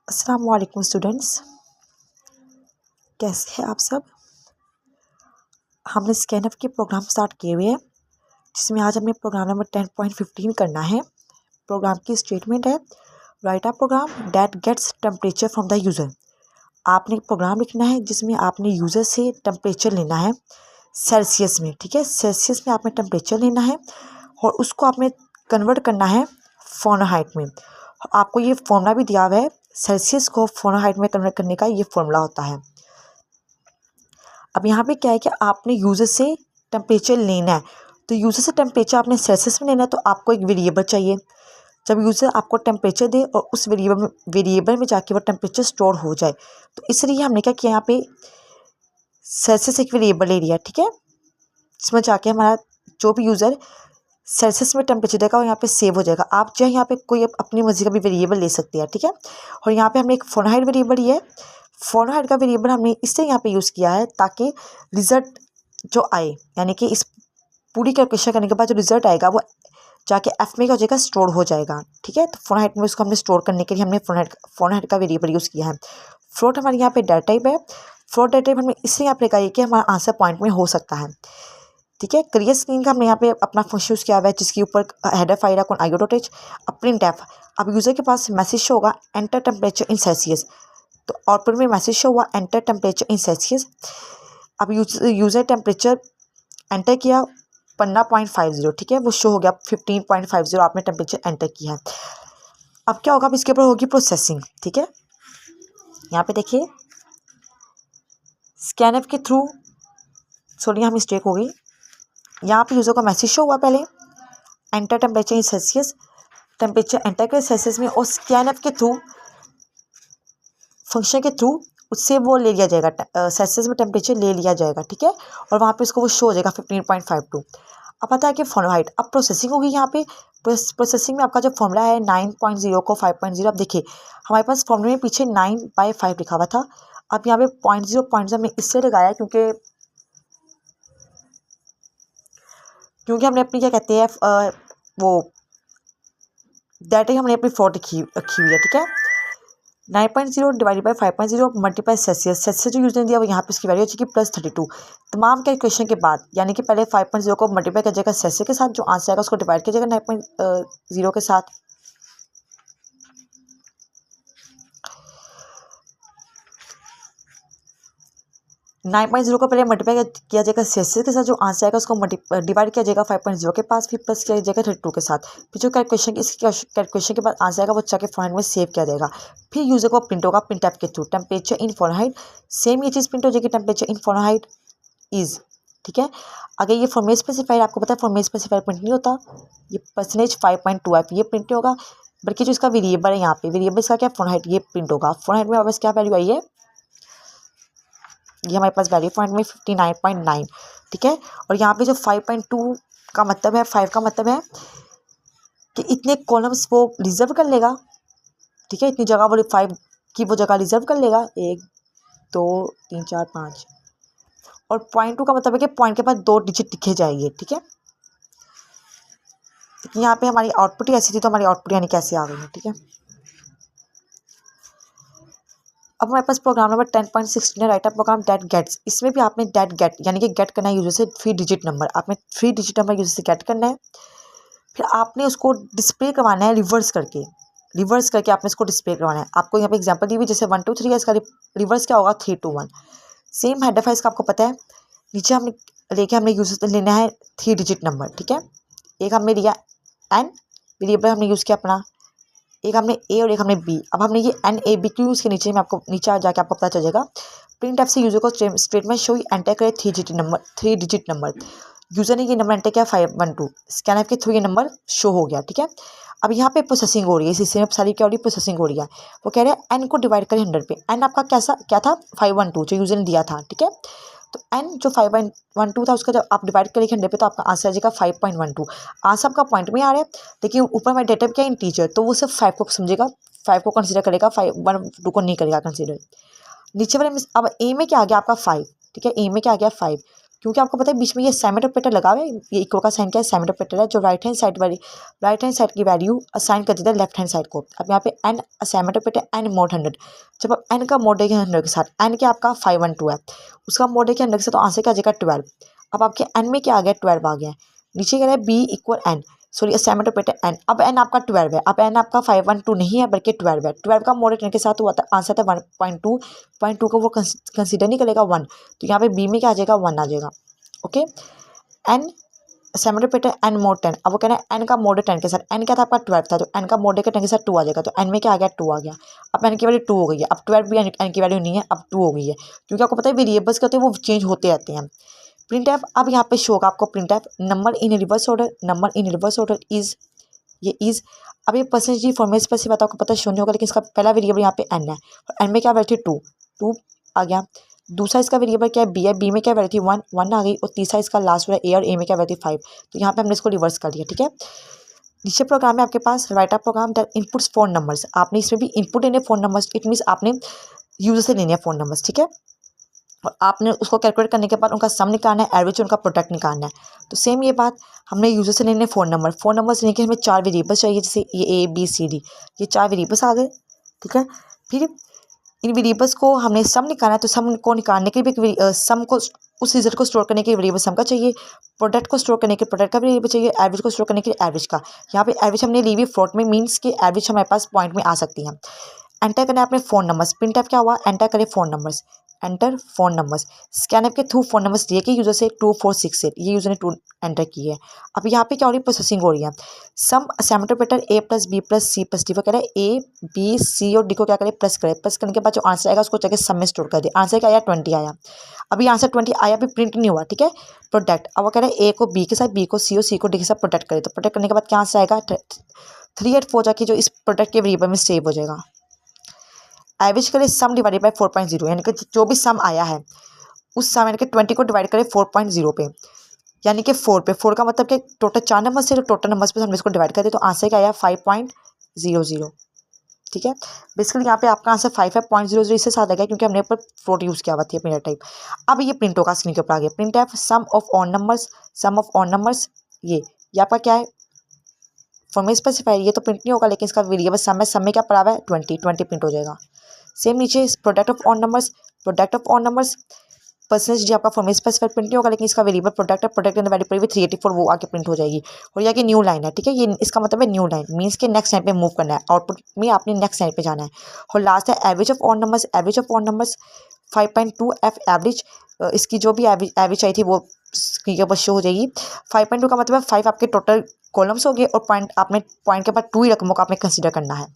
अस्सलाम वालेकुम स्टूडेंट्स, कैसे हैं आप सब। हमने स्कैनफ के प्रोग्राम स्टार्ट किए हुए हैं, जिसमें आज हमें प्रोग्राम नंबर 10.15 करना है। प्रोग्राम की स्टेटमेंट है, write a program that gets temperature from the user. आपने एक प्रोग्राम लिखना है जिसमें आपने यूज़र से टेम्परेचर लेना है सेल्सियस में। ठीक है, सेल्सियस में आपने टेम्परेचर लेना है और उसको आपने कन्वर्ट करना है फ़ारेनहाइट में। आपको ये फॉर्मूला भी दिया हुआ है, सेल्सियस को फ़ारेनहाइट में कन्वर्ट करने का ये फॉर्मूला होता है। अब यहाँ पे क्या है कि आपने यूज़र से टेम्परेचर लेना है, तो यूज़र से टेम्परेचर आपने सेल्सियस में लेना है, तो आपको एक वेरिएबल चाहिए। जब यूज़र आपको टेम्परेचर दे और उस वेरिएबल में जाके वो टेम्परेचर स्टोर हो जाए, तो इसलिए हमने क्या किया, यहाँ पे सेल्सियस एक वेरिएबल ले लिया। ठीक है, इसमें जाके हमारा जो भी यूज़र सेल्सियस में टेम्परेचर देगा वो यहाँ पे सेव हो जाएगा। आप चाहे यहाँ पे कोई अपनी मर्जी का भी वेरिएबल ले सकते हैं। ठीक है, और यहाँ पे हमने एक फ़ारेनहाइट वेरिएबल लिया है। फ़ारेनहाइट का वेरिएबल हमने इसलिए यहाँ पे यूज़ किया है ताकि रिज़ल्ट जो आए, यानी कि इस पूरी कैलकुलेशन करने के बाद जो रिज़ल्ट आएगा वो जाके एफ में क्या हो जाएगा, स्टोर हो जाएगा। ठीक है, तो फ़ारेनहाइट में उसको हमने स्टोर करने के लिए हमने फ़ारेनहाइट का वेरिएबल यूज़ किया है। फ्लोट हमारे यहाँ पे डाटा टाइप है। फ्लोट डाटा टाइप हमने इसलिए यहाँ पे कहा कि हमारा आंसर पॉइंट में हो सकता है। ठीक है, क्लियर स्क्रीन का हमने यहाँ पे अपना फंक्शन यूज़ किया हुआ है, जिसके ऊपर हेडर फाइल कौन IO.h प्रिंट एफ। अब यूज़र के पास मैसेज शो होगा एंटर टेम्परेचर इन सेल्सियस, तो आउटपुट में मैसेज शो हुआ एंटर टेम्परेचर इन सेल्सियस। अब यूज़र टेम्परेचर एंटर किया 15.50। ठीक है, वो शो हो गया 15.50, आपने टेम्परेचर एंटर किया है। अब क्या होगा, अब इसके ऊपर होगी प्रोसेसिंग। ठीक है, यहाँ पे देखिए स्कैनफ के थ्रू, सॉरी यहाँ मिस्टेक हो गई, यहाँ पे यूज़र का मैसेज शो हुआ पहले enter temperature in Celsius, temperature enter करे सेल्सियस में, और स्कैनफ के थ्रू फंक्शन के थ्रू उससे वो ले लिया जाएगा, सेल्सियस में टेम्परेचर ले लिया जाएगा। ठीक है, और वहाँ पे उसको वो शो हो जाएगा 15.52। अब पता है कि फ़ारेनहाइट, अब प्रोसेसिंग होगी यहाँ पे। प्रोसेसिंग में आपका जो फॉर्मूला है 9.0 को 5.0, अब देखिए हमारे पास फॉर्मूले में पीछे 9/5 लिखा हुआ था। अब यहाँ पे 0.0 में इससे लगाया क्योंकि हमने अपनी क्या कहते हैं वो डाटा हमने अपनी फ्लोट रखी हुई है। ठीक है, 9.0 divided by 5.0 multiply Celsius. Celsius जो यूज़र ने दिया वो यहाँ पे इसकी वैल्यू हो जाएगी +32। तमाम कैलकुलेशन के बाद, यानी कि पहले 5.0 को मल्टीप्लाई कर जाएगा सेल्सियस के साथ, जो आंसर आएगा उसको डिवाइड किया जाएगा 9.0 के साथ। 9.0 को पहले मल्टीप्लाई किया जाएगा सेल्सियस के साथ, जो आंसर आएगा उसको डिवाइड किया जाएगा 5.0 के पास, फिर प्लस किया जाएगा 32 के साथ। फिर जो कैलकुलेशन के बाद आंसर आएगा वो जाके फ़ारेनहाइट में सेव किया जाएगा। फिर यूज़र को प्रिंट होगा प्रिंट एफ के through temperature in Fahrenheit. Same ये चीज़ प्रिंट हो जाएगी टेम्परेचर इन फ़ारेनहाइट इज़। ठीक है, अगर ये फॉर्मेट स्पेसिफाइड, आपको पता है फॉर्मेट स्पेसिफाइड प्रिंट नहीं होता, ये %5.2f ये प्रिंट नहीं होगा, बल्कि जो इसका वेरिएबल है यहाँ पे, वेरिएबल इसका क्या फ़ारेनहाइट, ये प्रिंट होगा। फ़ारेनहाइट में वापस क्या वैल्यू आई है, ये हमारे पास वैल्यू पॉइंट में 59.9। ठीक है, और यहाँ पे जो 5.2 का मतलब है, 5 का मतलब है कि इतने कॉलम्स वो रिजर्व कर लेगा। ठीक है, इतनी जगह वो 5 की वो जगह रिजर्व कर लेगा, 1 2 3 4 5। और 0.2 का मतलब है कि पॉइंट के बाद 2 डिजिट लिखे जाएंगे। ठीक है, तो यहाँ पे हमारी आउटपुट ही ऐसी थी, तो हमारी आउटपुट यानी कैसे आ गई है। ठीक है, अब हमारे पास प्रोग्राम नंबर 10.16 है, write a program that gets. इसमें भी आपने दैट गेट यानी कि गेट करना है यूज़र से 3 डिजिट नंबर, आपने 3 डिजिट नंबर यूज़र से गेट करना है। फिर आपने उसको डिस्प्ले करवाना है रिवर्स करके आपने इसको डिस्प्ले करवाना है। आपको यहाँ पे एग्जांपल दी हुई, जैसे 1 2 3 है, इसका रिवर्स क्या होगा 3 2 1। सेम हेडर फाइल का आपको पता है, नीचे हमने यूज़र से लेना है 3 डिजिट नंबर। ठीक है, एक हमने लिया एन वेरिएबल हमने यूज़ किया अपना, एक हमने ए और एक हमने बी। अब हमने ये NAB क्यों, उसके नीचे में आपको नीचे जाके आपको पता चल जाएगा। प्रिंट एफ से यूज़र को स्टेटमेंट शो एंटर करे 3 डिजिट नंबर। यूज़र ने ये नंबर एंटर किया 512, स्कैनर के थ्रू ये नंबर शो हो गया। ठीक है, अब यहाँ पे प्रोसेसिंग हो रही है, इसी से सारी क्या हो रही है, प्रोसेसिंग हो रही है। वो कह रहे हैं एन को डिवाइड करें 100 पे। एन आपका क्या था 512 जो यूज़र ने दिया था। ठीक है, तो एन जो 512 था उसका जब आप डिवाइड करेंगे 100 पे, तो आपका आंसर आ जाएगा 5.12। आंसर आपका पॉइंट में आ रहा है, लेकिन ऊपर में डेटा क्या इंटीजर, तो वो सिर्फ 5 को समझेगा, 5 को कंसिडर करेगा, 5 को नहीं करेगा कंसिडर। नीचे वाले में अब ए में क्या आ गया आपका 5। ठीक है, ए में क्या आ गया 5, क्योंकि आपको पता है बीच में ये सेमी ऑपरेटर लगा हुआ है, ये इक्वल का साइन क्या है, सेमी ऑपरेटर है जो राइट हैंड साइड की वैल्यू असाइन कर देता है लेफ्ट हैंड साइड को। अब यहाँ पे n semi operator n mod 100, जब आप एन का मोड देखें 100 के साथ, एन क्या आपका 512 है, उसका मोड देखें 100 के साथ, तो आंसर क्या आ जाएगा 12। अब आपके एन में क्या आ गया, 12 आ गया। नीचे कह रहा है b equal n, sorry semi operator n, अब एन आपका 12 है, अब एन आपका 512 नहीं है बल्कि 12 है। 12 का मोड 10 के साथ हुआ था, आंसर था 1.2, 0.2 को वो कंसिडर नहीं करेगा 1, तो यहाँ पे बी में क्या आ जाएगा 1 आ जाएगा। Okay, n semi operator n mod 10, अब वो कह रहे हैं एन का मोड 10 के साथ, एन क्या था आपका 12 था, तो एन का मोड 10 के साथ 2 आ जाएगा, तो एन में क्या आ गया 2 आ गया। अब एन की वैल्यू 2 हो गई है, अब 12 भी एन की वैल्यू नहीं है, अब 2 हो गई है, क्योंकि आपको पता है वेरिएबल्स क्या होते हैं वो चेंज होते रहते हैं। प्रिंट एफ, अब यहाँ पे शो होगा आपको print F number in reverse order, number in reverse order is, ये इज, अब ये परसेंटेज फॉर्मेट स्पेसिफाई आपको पता शून्य होगा, लेकिन इसका पहला वेरिएबल यहाँ पे एन है, और एन में क्या वैल्यू थी 2 आ गया। दूसरा इसका वेरिएबल क्या है, बी है, बी में क्या वैल्यू थी 1 आ गई, और तीसरा इसका लास्ट वाला ए, और ए में क्या वैल्यू थी 5, तो यहाँ पे हमने इसको रिवर्स कर लिया। ठीक है, नीचे प्रोग्राम है आपके पास, write up program that inputs phone numbers, आपने इसमें भी इनपुट लेने फोन नंबर्स, इट मीन्स आपने यूजर से लेने फोन नंबर्स। ठीक है, और आपने उसको कैलकुलेट करने के बाद उनका सम निकालना है, एवरेज उनका प्रोडक्ट निकालना है। तो सेम ये बात हमने यूजर से लेने फोन नंबर से लेके हमें 4 वेरिएबल्स चाहिए, जैसे ये ए बी सी डी, ये 4 वेरिएबल्स आ गए। ठीक है, फिर इन वेरिएबल्स को हमने सम निकालना है, तो सम को निकालने के लिए सम को, उस रिजल्ट को स्टोर करने के लिए वेरिएबल सम का चाहिए, प्रोडक्ट को स्टोर करने के प्रोडक्ट का वेरिएबल चाहिए, एवरेज को स्टोर करने के लिए एवरेज का। यहाँ पे एवरेज हमने ली हुई फ्लोट में, मीन्स के एवरेज हमारे पास पॉइंट में आ सकती है। एंटर करना है अपने फ़ोन नंबर्स, प्रिंट एफ क्या हुआ, एंटर करें phone numbers, enter phone numbers, scan F के थ्रू फ़ोन नंबर्स दिए कि यूज़र से 2468, ये यूज़र ने 2 एंटर की है। अब यहाँ पे क्या हो रही है, प्रोसेसिंग हो रही है। Sum semi operator a plus b plus c plus d को कह रहे हैं ए बी सी और डी को क्या करें, प्लस करें, प्लस करने के बाद जो आंसर आएगा उसको जाके सम में स्टोर कर दे। आंसर क्या आया, 20 आया। अभी आंसर 20 आया, अभी प्रिंट नहीं हुआ। ठीक है, प्रोडक्ट, अब वो कह रहे हैं ए को बी के साथ, बी को सी और सी को डी के साथ प्रोडक्ट करें, तो प्रोडक्ट करने के बाद क्या आंसर आएगा 384 जाके जो इस प्रोडक्ट के वेरिएबल में सेव हो जाएगा। एवरेज करें सम डिवाइडेड बाय 4.0, यानी कि जो भी सम आया है उस सम यानी कि 20 को डिवाइड करें 4.0 पे, यानी कि 4 पे। 4 का मतलब कि टोटल 4 नंबर से, तो टोटल नंबर्स पे हमने इसको डिवाइड कर दिया, तो आंसर क्या आया 5.00। ठीक है, बेसिकली यहाँ पे आपका आंसर 5 है, 0.00 इससे साथ आ गया क्योंकि हमने ऊपर फ्लोट यूज़ किया हुआ थी अपने टाइप। अब ये प्रिंट होगा स्क्रीन के ऊपर आ गया, print f sum of on numbers, sum of on numbers, ये आपका क्या है फॉर्मेट स्पेसिफाई, ये तो प्रिंट नहीं होगा, लेकिन इसका वेरिएबल सम है, सम में क्या पड़ा हुआ है 20 प्रिंट हो जाएगा। सेम नीचे product of on numbers, percentage आपका फॉर्मेट स्पेसिफाई प्रिंट नहीं होगा, लेकिन इसका वेरिएबल प्रोडक्ट है, प्रोडक्ट ने वैल्यू पड़ी हुई 384, वो आके प्रिंट हो जाएगी। और ये आगे न्यू लाइन है। ठीक है, ये इसका मतलब है न्यू लाइन, मीन्स के नेक्स्ट लाइन पे मूव करना है, आउटपुट में आपने नेक्स्ट लाइन पे जाना है। और लास्ट है average of on numbers 5.2 F average, इसकी जो भी एवरेज आई थी वो स्क्रीन के ऊपर शो हो जाएगी। 5.2 का मतलब है 5 आपके टोटल कॉलम्स हो गए, और पॉइंट के बाद 2 ही रकमों का आपने कंसिडर करना है।